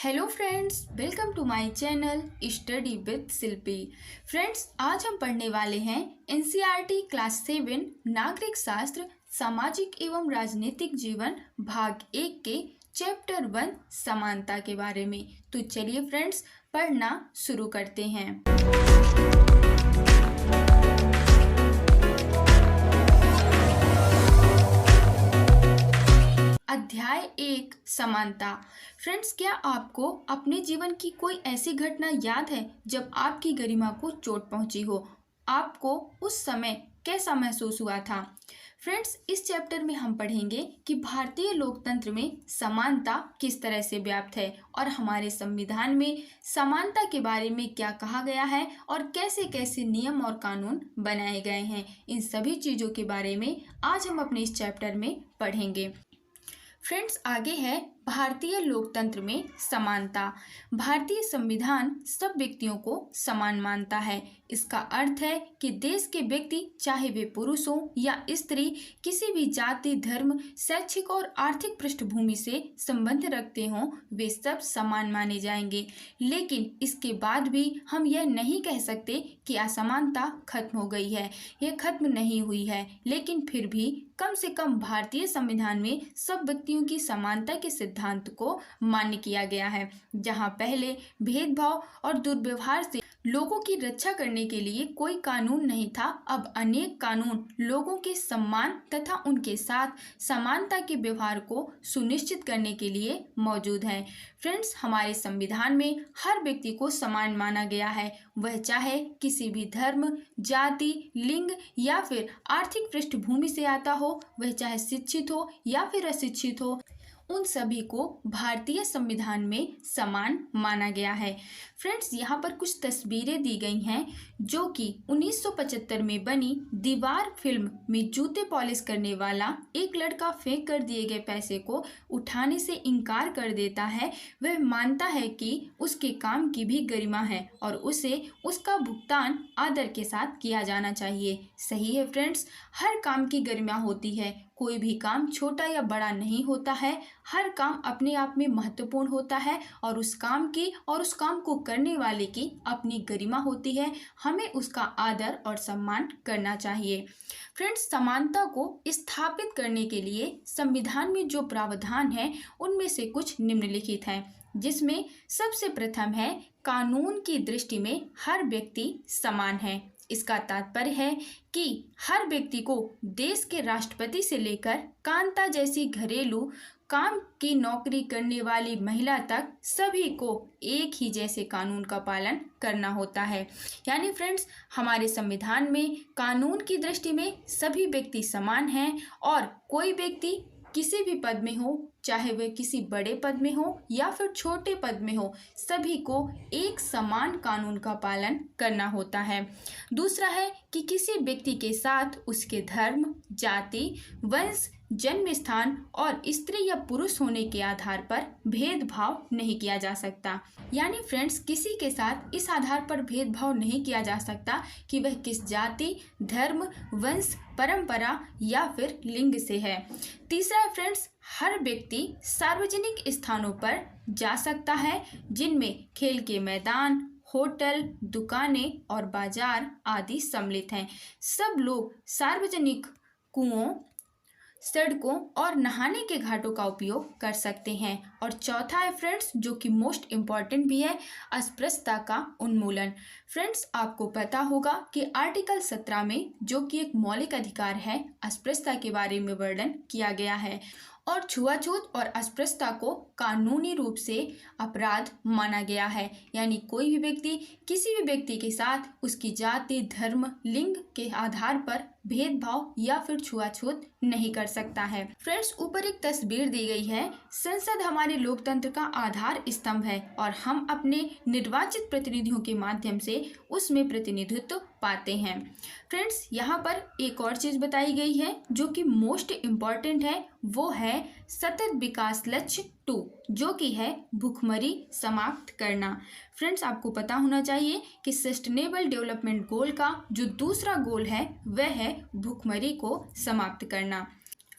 Hello friends, welcome to my channel study with Shilpi. Friends, आज हम पढ़ने वाले हैं एनसीईआरटी क्लास 7 नागरिक शास्त्र सामाजिक एवं राजनीतिक जीवन भाग 1 के चैप्टर 1 समानता के बारे में। तो चलिए फ्रेंड्स, पढ़ना शुरू करते हैं। अध्याय 1 समानता। फ्रेंड्स, क्या आपको अपने जीवन की कोई ऐसी घटना याद है जब आपकी गरिमा को चोट पहुंची हो? आपको उस समय कैसा महसूस हुआ था? फ्रेंड्स, इस चैप्टर में हम पढ़ेंगे कि भारतीय लोकतंत्र में समानता किस तरह से व्याप्त है और हमारे संविधान में समानता के बारे में क्या कहा गया है और कैसे कैसे नियम और कानून बनाए गए हैं। इन सभी चीज़ों के बारे में आज हम अपने इस चैप्टर में पढ़ेंगे। फ्रेंड्स, आगे है भारतीय लोकतंत्र में समानता। भारतीय संविधान सब व्यक्तियों को समान मानता है। इसका अर्थ है कि देश के व्यक्ति, चाहे वे पुरुष हों या स्त्री, किसी भी जाति, धर्म, शैक्षिक और आर्थिक पृष्ठभूमि से संबंध रखते हों, वे सब समान माने जाएंगे। लेकिन इसके बाद भी हम यह नहीं कह सकते कि असमानता खत्म हो गई है। यह खत्म नहीं हुई है, लेकिन फिर भी कम से कम भारतीय संविधान में सब व्यक्तियों की समानता के सिद्धांत को मान्य किया गया है। जहां पहले भेदभाव और दुर्व्यवहार से लोगों की रक्षा करने के लिए कोई कानून नहीं था, अब अनेक कानून लोगों के सम्मान तथा उनके साथ समानता के व्यवहार को सुनिश्चित करने के लिए मौजूद हैं। फ्रेंड्स, हमारे संविधान में हर व्यक्ति को समान माना गया है, वह चाहे किसी भी धर्म, जाति, लिंग या फिर आर्थिक पृष्ठभूमि से आता हो, वह चाहे शिक्षित हो या फिर अशिक्षित हो, उन सभी को भारतीय संविधान में समान माना गया है। फ्रेंड्स, यहाँ पर कुछ तस्वीरें दी गई हैं जो कि 1975 में बनी दीवार फिल्म में जूते पॉलिश करने वाला एक लड़का फेंक कर दिए गए पैसे को उठाने से इनकार कर देता है। वह मानता है कि उसके काम की भी गरिमा है और उसे उसका भुगतान आदर के साथ किया जाना चाहिए। सही है फ्रेंड्स, हर काम की गरिमा होती है। कोई भी काम छोटा या बड़ा नहीं होता है, हर काम अपने आप में महत्वपूर्ण होता है और उस काम की और उस काम को करने वाले की अपनी गरिमा होती है। हमें उसका आदर और सम्मान करना चाहिए। फ्रेंड्स, समानता को स्थापित करने के लिए संविधान में जो प्रावधान है उनमें से कुछ निम्नलिखित हैं, जिसमें सबसे प्रथम है कानून की दृष्टि में हर व्यक्ति समान है। इसका तात्पर्य है कि हर व्यक्ति को देश के राष्ट्रपति से लेकर कांता जैसी घरेलू काम की नौकरी करने वाली महिला तक सभी को एक ही जैसे कानून का पालन करना होता है। यानी फ्रेंड्स, हमारे संविधान में कानून की दृष्टि में सभी व्यक्ति समान हैं और कोई व्यक्ति किसी भी पद में हो, चाहे वह किसी बड़े पद में हो या फिर छोटे पद में हो, सभी को एक समान कानून का पालन करना होता है। दूसरा है कि किसी व्यक्ति के साथ उसके धर्म, जाति, वंश, जन्म स्थान और स्त्री या पुरुष होने के आधार पर भेदभाव नहीं किया जा सकता। यानी फ्रेंड्स, किसी के साथ इस आधार पर भेदभाव नहीं किया जा सकता कि वह किस जाति, धर्म, वंश, परंपरा या फिर लिंग से है। तीसरा है फ्रेंड्स, हर व्यक्ति सार्वजनिक स्थानों पर जा सकता है, जिनमें खेल के मैदान, होटल, दुकानें और बाजार आदि सम्मिलित हैं। सब लोग सार्वजनिक कुओं, सड़कों और नहाने के घाटों का उपयोग कर सकते हैं। और चौथा है फ्रेंड्स, जो कि मोस्ट इम्पॉर्टेंट भी है, अस्पृश्यता का उन्मूलन। फ्रेंड्स, आपको पता होगा कि आर्टिकल 17 में, जो कि एक मौलिक अधिकार है, अस्पृश्यता के बारे में वर्णन किया गया है और छुआछूत और अस्पृश्यता को कानूनी रूप से अपराध माना गया है। यानी कोई भी व्यक्ति किसी भी व्यक्ति के साथ उसकी जाति, धर्म, लिंग के आधार पर भेदभाव या फिर छुआछूत नहीं कर सकता है। फ्रेंड्स, ऊपर एक तस्वीर दी गई है। संसद हमारे लोकतंत्र का आधार स्तंभ है और हम अपने निर्वाचित प्रतिनिधियों के माध्यम से उसमें प्रतिनिधित्व पाते हैं। फ्रेंड्स, यहाँ पर एक और चीज बताई गई है जो कि मोस्ट इम्पॉर्टेंट है, वो है सतत विकास लक्ष्य 2, जो कि है भुखमरी समाप्त करना। फ्रेंड्स, आपको पता होना चाहिए कि सस्टेनेबल डेवलपमेंट गोल का जो दूसरा गोल है वह है भुखमरी को समाप्त करना।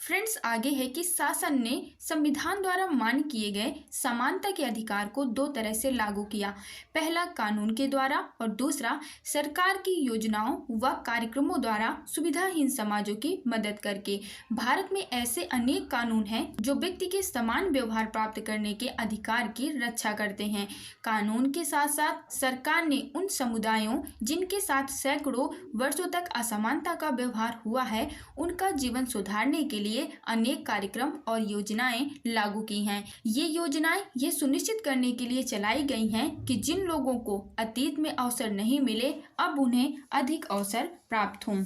फ्रेंड्स आगे है कि शासन ने संविधान द्वारा मान्य किए गए समानता के अधिकार को दो तरह से लागू किया। पहला कानून के द्वारा और दूसरा सरकार की योजनाओं व कार्यक्रमों द्वारा सुविधाहीन समाजों की मदद करके। भारत में ऐसे अनेक कानून हैं जो व्यक्ति के समान व्यवहार प्राप्त करने के अधिकार की रक्षा करते हैं। कानून के साथ साथ सरकार ने उन समुदायों जिनके साथ सैकड़ों वर्षों तक असमानता का व्यवहार हुआ है, उनका जीवन सुधारने के लिए अनेक कार्यक्रम और योजनाएं लागू की हैं। ये योजनाएं ये सुनिश्चित करने के लिए चलाई गई हैं कि जिन लोगों को अतीत में अवसर नहीं मिले, अब उन्हें अधिक अवसर प्राप्त हों।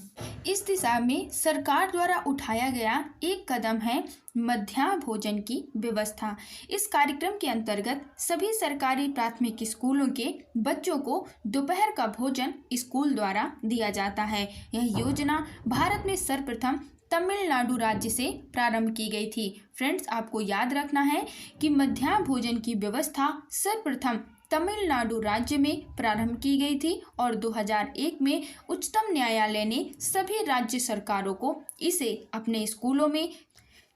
इस दिशा में सरकार द्वारा उठाया गया एक कदम है मध्याह्न भोजन की व्यवस्था। इस कार्यक्रम के अंतर्गत सभी सरकारी प्राथमिक स्कूलों के बच्चों को दोपहर का भोजन स्कूल द्वारा दिया जाता है। यह योजना भारत में सर्वप्रथम तमिलनाडु राज्य से प्रारंभ की गई थी। फ्रेंड्स, आपको याद रखना है कि मध्याह्न भोजन की व्यवस्था सर्वप्रथम तमिलनाडु राज्य में प्रारंभ की गई थी और 2001 में उच्चतम न्यायालय ने सभी राज्य सरकारों को इसे अपने स्कूलों में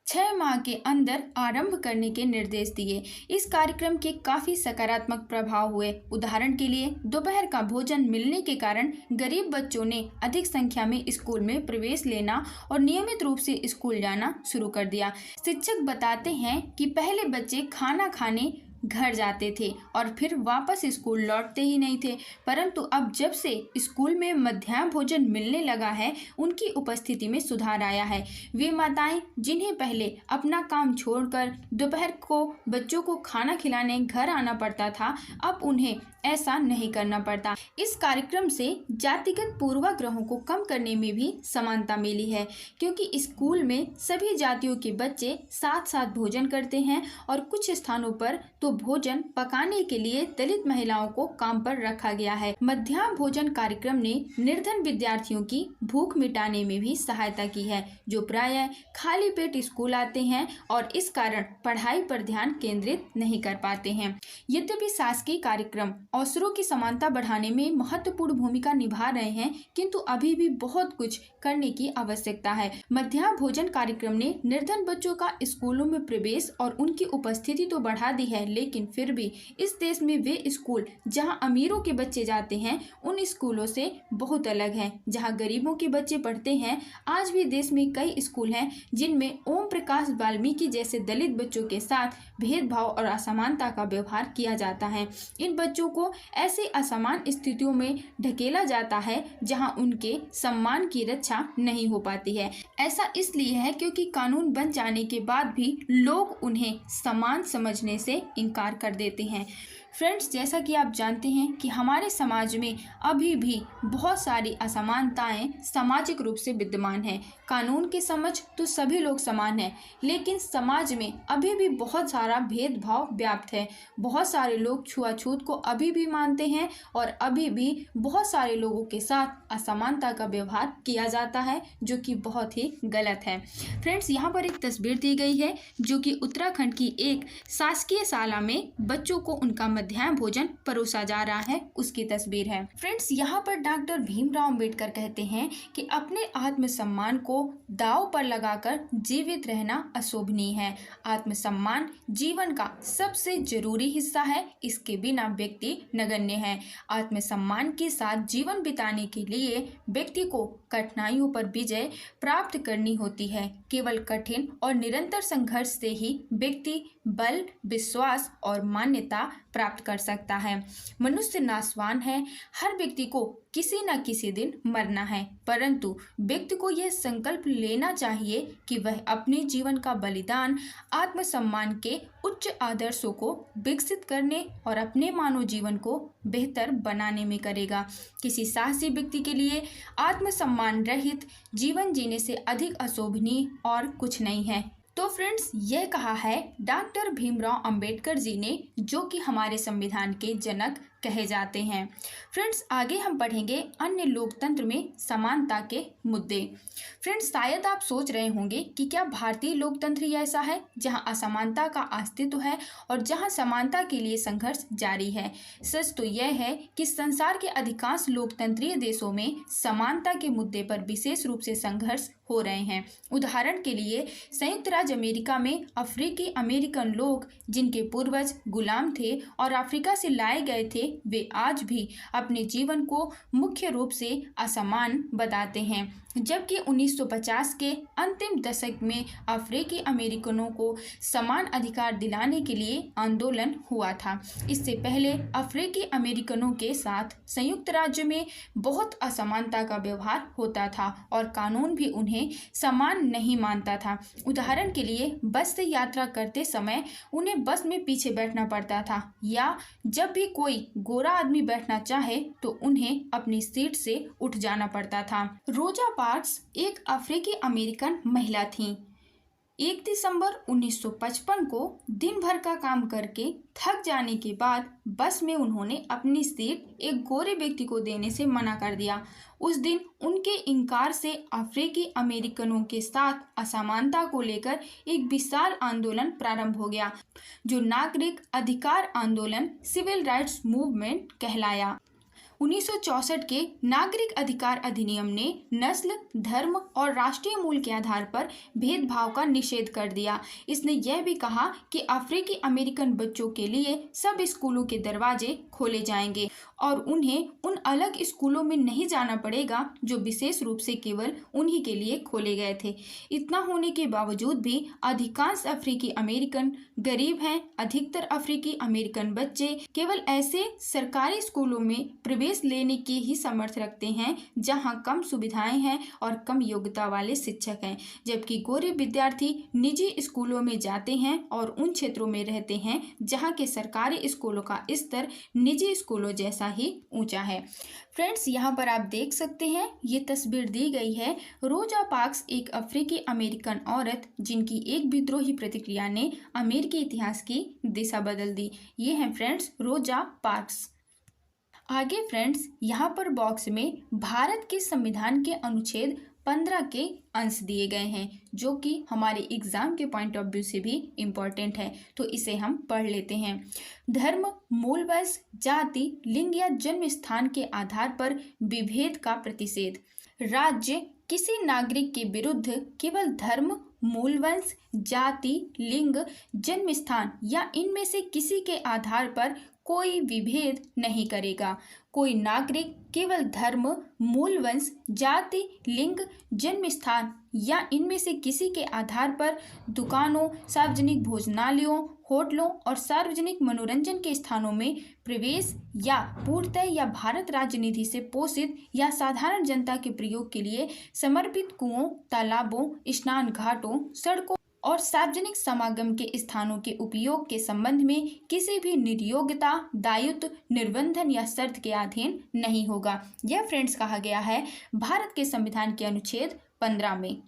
6 माह के अंदर आरंभ करने के निर्देश दिए। इस कार्यक्रम के काफी सकारात्मक प्रभाव हुए। उदाहरण के लिए दोपहर का भोजन मिलने के कारण गरीब बच्चों ने अधिक संख्या में स्कूल में प्रवेश लेना और नियमित रूप से स्कूल जाना शुरू कर दिया। शिक्षक बताते हैं कि पहले बच्चे खाना खाने घर जाते थे और फिर वापस स्कूल लौटते ही नहीं थे, परंतु अब जब से स्कूल में मध्याह्न भोजन मिलने लगा है, उनकी उपस्थिति में सुधार आया है। वे माताएं जिन्हें पहले अपना काम छोड़कर दोपहर को बच्चों को खाना खिलाने घर आना पड़ता था, अब उन्हें ऐसा नहीं करना पड़ता। इस कार्यक्रम से जातिगत पूर्वाग्रहों को कम करने में भी समानता मिली है, क्योंकि स्कूल में सभी जातियों के बच्चे साथ साथ भोजन करते हैं और कुछ स्थानों पर तो भोजन पकाने के लिए दलित महिलाओं को काम पर रखा गया है। मध्याह्न भोजन कार्यक्रम ने निर्धन विद्यार्थियों की भूख मिटाने में भी सहायता की है, जो प्रायः खाली पेट स्कूल आते हैं और इस कारण पढ़ाई पर ध्यान केंद्रित नहीं कर पाते हैं। यद्यपि शासकीय कार्यक्रम अवसरों की समानता बढ़ाने में महत्वपूर्ण भूमिका निभा रहे हैं, किंतु अभी भी बहुत कुछ करने की आवश्यकता है। मध्याह्न भोजन कार्यक्रम ने निर्धन बच्चों का स्कूलों में प्रवेश और उनकी उपस्थिति तो बढ़ा दी है, लेकिन फिर भी इस देश में वे स्कूल जहां अमीरों के बच्चे जाते हैं, उन स्कूलों से बहुत अलग हैं। जहां गरीबों के बच्चे पढ़ते हैं, आज भी देश में कई स्कूल हैं जिनमें ओम प्रकाश वाल्मीकि जैसे दलित बच्चों के साथ भेदभाव और असमानता का व्यवहार किया जाता है। इन बच्चों को ऐसी असमान स्थितियों में ढकेला जाता है जहां उनके सम्मान की रक्षा नहीं हो पाती है। ऐसा इसलिए है क्योंकि कानून बन जाने के बाद भी लोग उन्हें समान समझने से इनकार कर देते हैं। फ्रेंड्स, जैसा कि आप जानते हैं कि हमारे समाज में अभी भी बहुत सारी असमानताएं सामाजिक रूप से विद्यमान हैं। कानून की समझ तो सभी लोग समान हैं, लेकिन समाज में अभी भी बहुत सारा भेदभाव व्याप्त है। बहुत सारे लोग छुआछूत को अभी भी मानते हैं और अभी भी बहुत सारे लोगों के साथ असमानता का व्यवहार किया जाता है, जो कि बहुत ही गलत है। फ्रेंड्स, यहाँ पर एक तस्वीर दी गई है जो कि उत्तराखंड की एक शासकीय शाला में बच्चों को उनका मध्याह्न भोजन परोसा जा रहा है, उसकी तस्वीर है। फ्रेंड्स, यहाँ पर डॉक्टर भीमराव अंबेडकर कहते हैं कि अपने आत्मसम्मान को दांव पर लगाकर जीवित रहना अशोभनीय है। आत्मसम्मान जीवन का सबसे जरूरी हिस्सा है, इसके बिना व्यक्ति नगण्य है। आत्मसम्मान के साथ जीवन बिताने के लिए व्यक्ति को कठिनाइयों पर विजय प्राप्त करनी होती है। केवल कठिन और निरंतर संघर्ष से ही व्यक्ति बल, विश्वास और मान्यता प्राप्त कर सकता है। मनुष्य नाशवान है, हर व्यक्ति को किसी न किसी दिन मरना है, परंतु व्यक्ति को यह संकल्प लेना चाहिए कि वह अपने जीवन का बलिदान आत्मसम्मान के उच्च आदर्शों को विकसित करने और अपने मानव जीवन को बेहतर बनाने में करेगा। किसी साहसी व्यक्ति के लिए आत्मसम्मान रहित जीवन जीने से अधिक अशोभनीय और कुछ नहीं है। तो फ्रेंड्स, यह कहा है डॉक्टर भीमराव अंबेडकर जी ने, जो कि हमारे संविधान के जनक कहे जाते हैं। फ्रेंड्स, आगे हम पढ़ेंगे अन्य लोकतंत्र में समानता के मुद्दे। फ्रेंड्स, शायद आप सोच रहे होंगे कि क्या भारतीय लोकतंत्र ही ऐसा है जहां असमानता का अस्तित्व है और जहां समानता के लिए संघर्ष जारी है। सच तो यह है कि संसार के अधिकांश लोकतंत्रीय देशों में समानता के मुद्दे पर विशेष रूप से संघर्ष हो रहे हैं। उदाहरण के लिए संयुक्त राज्य अमेरिका में अफ्रीकी अमेरिकन लोग जिनके पूर्वज गुलाम थे और अफ्रीका से लाए गए थे, वे आज भी अपने जीवन को मुख्य रूप से असमान बताते हैं। जबकि 1950 के अंतिम दशक में अफ्रीकी अमेरिकनों को समान अधिकार दिलाने के लिए आंदोलन हुआ था। इससे पहले अफ्रीकी अमेरिकनों के साथ संयुक्त राज्य में बहुत असमानता का व्यवहार होता था और कानून भी उन्हें समान नहीं मानता था। उदाहरण के लिए बस से यात्रा करते समय उन्हें बस में पीछे बैठना पड़ता था, या जब भी कोई गोरा आदमी बैठना चाहे तो उन्हें अपनी सीट से उठ जाना पड़ता था। रोजा पार्क्स एक अफ्रीकी अमेरिकन महिला थीं। 1 दिसंबर 1955 को दिन भर का काम करके थक जाने के बाद बस में उन्होंने अपनी सीट एक गोरे व्यक्ति को देने से मना कर दिया। उस दिन उनके इनकार से अफ्रीकी अमेरिकनों के साथ असमानता को लेकर एक विशाल आंदोलन प्रारंभ हो गया, जो नागरिक अधिकार आंदोलन सिविल राइट्स मूवमेंट कहलाया। 1964 के नागरिक अधिकार अधिनियम ने नस्ल, धर्म और राष्ट्रीय मूल के आधार पर भेदभाव का निषेध कर दिया। इसने यह भी कहा कि अफ्रीकी अमेरिकन बच्चों के लिए सब स्कूलों के दरवाजे खोले जाएंगे और उन्हें उन अलग स्कूलों में नहीं जाना पड़ेगा जो विशेष रूप से केवल उन्हीं के लिए खोले गए थे। इतना होने के बावजूद भी अधिकांश अफ्रीकी अमेरिकन गरीब हैं। अधिकतर अफ्रीकी अमेरिकन बच्चे केवल ऐसे सरकारी स्कूलों में प्रवेश लेने के ही समर्थ रखते हैं जहां कम सुविधाएं हैं और कम योग्यता वाले शिक्षक हैं, जबकि गोरे विद्यार्थी निजी स्कूलों में जाते हैं और उन क्षेत्रों में रहते हैं जहां के सरकारी स्कूलों का स्तर निजी स्कूलों जैसा ही ऊंचा है। फ्रेंड्स, यहाँ पर आप देख सकते हैं, ये तस्वीर दी गई है। रोजा पार्क्स एक अफ्रीकी अमेरिकन औरत जिनकी एक विद्रोही प्रतिक्रिया ने अमेरिकी इतिहास की दिशा बदल दी। ये हैं फ्रेंड्स रोजा पार्क्स। आगे फ्रेंड्स, यहाँ पर बॉक्स में भारत के संविधान के अनुच्छेद 15 के अंश दिए गए हैं, जो कि हमारे एग्जाम के पॉइंट ऑफ व्यू से भी इम्पोर्टेंट है, तो इसे हम पढ़ लेते हैं। धर्म, मूल वंश, जाति, लिंग या जन्म स्थान के आधार पर विभेद का प्रतिषेध। राज्य किसी नागरिक के विरुद्ध केवल धर्म, मूल वंश, जाति, लिंग, जन्म स्थान या इनमें से किसी के आधार पर कोई विभेद नहीं करेगा। कोई नागरिक केवल धर्म, मूल वंश, जाति, लिंग, जन्म स्थान या इनमें से किसी के आधार पर दुकानों, सार्वजनिक भोजनालयों, होटलों और सार्वजनिक मनोरंजन के स्थानों में प्रवेश या पूर्णतः या भारत राज्य निधि से पोषित या साधारण जनता के प्रयोग के लिए समर्पित कुओं, तालाबों, स्नान घाटों, सड़कों और सार्वजनिक समागम के स्थानों के उपयोग के संबंध में किसी भी निर्योग्यता, दायित्व, निर्बंधन या शर्त के अधीन नहीं होगा। यह फ्रेंड्स कहा गया है भारत के संविधान के अनुच्छेद 15 में।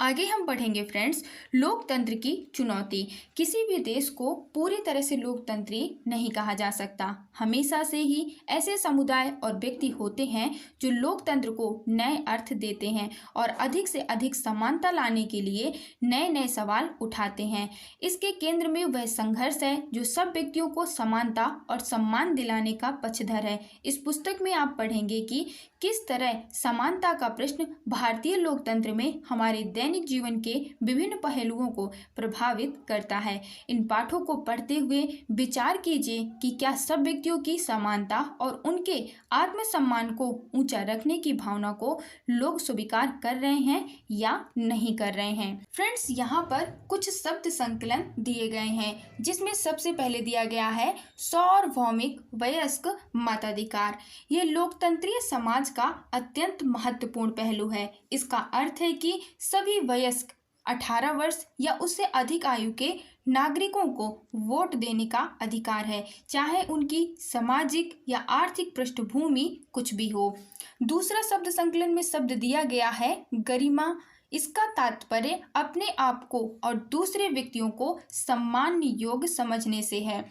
आगे हम पढ़ेंगे फ्रेंड्स, लोकतंत्र की चुनौती। किसी भी देश को पूरी तरह से लोकतंत्री नहीं कहा जा सकता। हमेशा से ही ऐसे समुदाय और व्यक्ति होते हैं जो लोकतंत्र को नए अर्थ देते हैं और अधिक से अधिक समानता लाने के लिए नए नए सवाल उठाते हैं। इसके केंद्र में वह संघर्ष है जो सब व्यक्तियों को समानता और सम्मान दिलाने का पक्षधर है। इस पुस्तक में आप पढ़ेंगे कि किस तरह समानता का प्रश्न भारतीय लोकतंत्र में हमारे दैनिक जीवन के विभिन्न पहलुओं को प्रभावित करता है। इन पाठों को पढ़ते हुए विचार कीजिए कि क्या सब व्यक्तियों की समानता और उनके आत्मसम्मान को ऊंचा रखने की भावना को लोग स्वीकार कर रहे हैं या नहीं कर रहे हैं। फ्रेंड्स, यहाँ पर कुछ शब्द संकलन दिए गए हैं, जिसमें सबसे पहले दिया गया है सार्वभौमिक वयस्क मताधिकार। यह लोकतंत्रीय समाज का अत्यंत महत्वपूर्ण पहलू है। इसका अर्थ है कि सभी वयस्क 18 वर्ष या उससे अधिक आयु के नागरिकों को वोट देने का अधिकार है, चाहे उनकी सामाजिक या आर्थिक पृष्ठभूमि कुछ भी हो। दूसरा शब्द संकलन में शब्द दिया गया है गरिमा। इसका तात्पर्य अपने आप को और दूसरे व्यक्तियों को सम्मान योग्य समझने से है।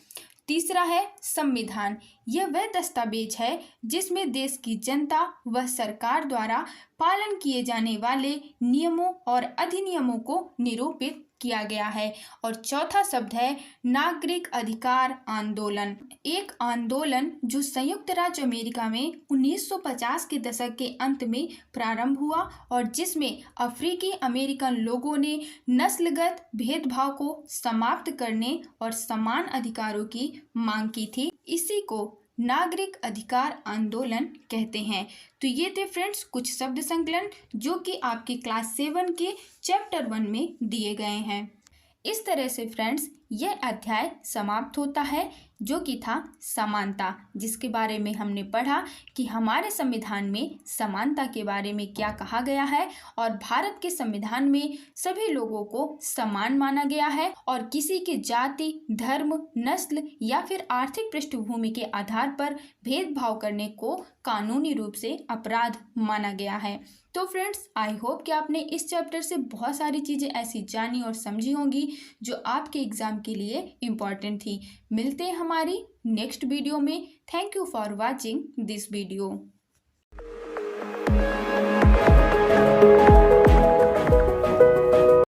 तीसरा है संविधान। यह वह दस्तावेज है जिसमें देश की जनता व सरकार द्वारा पालन किए जाने वाले नियमों और अधिनियमों को निरूपित किया गया है। और चौथा शब्द है नागरिक अधिकार आंदोलन। एक आंदोलन जो संयुक्त राज्य अमेरिका में 1950 के दशक के अंत में प्रारंभ हुआ और जिसमें अफ्रीकी अमेरिकन लोगों ने नस्लगत भेदभाव को समाप्त करने और समान अधिकारों की मांग की थी। इसी को नागरिक अधिकार आंदोलन कहते हैं। तो ये थे फ्रेंड्स कुछ शब्द संकलन जो कि आपके क्लास 7 के चैप्टर 1 में दिए गए हैं। इस तरह से फ्रेंड्स यह अध्याय समाप्त होता है जो कि था समानता, जिसके बारे में हमने पढ़ा कि हमारे संविधान में समानता के बारे में क्या कहा गया है और भारत के संविधान में सभी लोगों को समान माना गया है और किसी के जाति, धर्म, नस्ल या फिर आर्थिक पृष्ठभूमि के आधार पर भेदभाव करने को कानूनी रूप से अपराध माना गया है। तो फ्रेंड्स आई होप कि आपने इस चैप्टर से बहुत सारी चीज़ें ऐसी जानी और समझी होंगी जो आपके एग्जाम के लिए इम्पॉर्टेंट थी। मिलते हैं हमारी नेक्स्ट वीडियो में। Thank you for watching this video.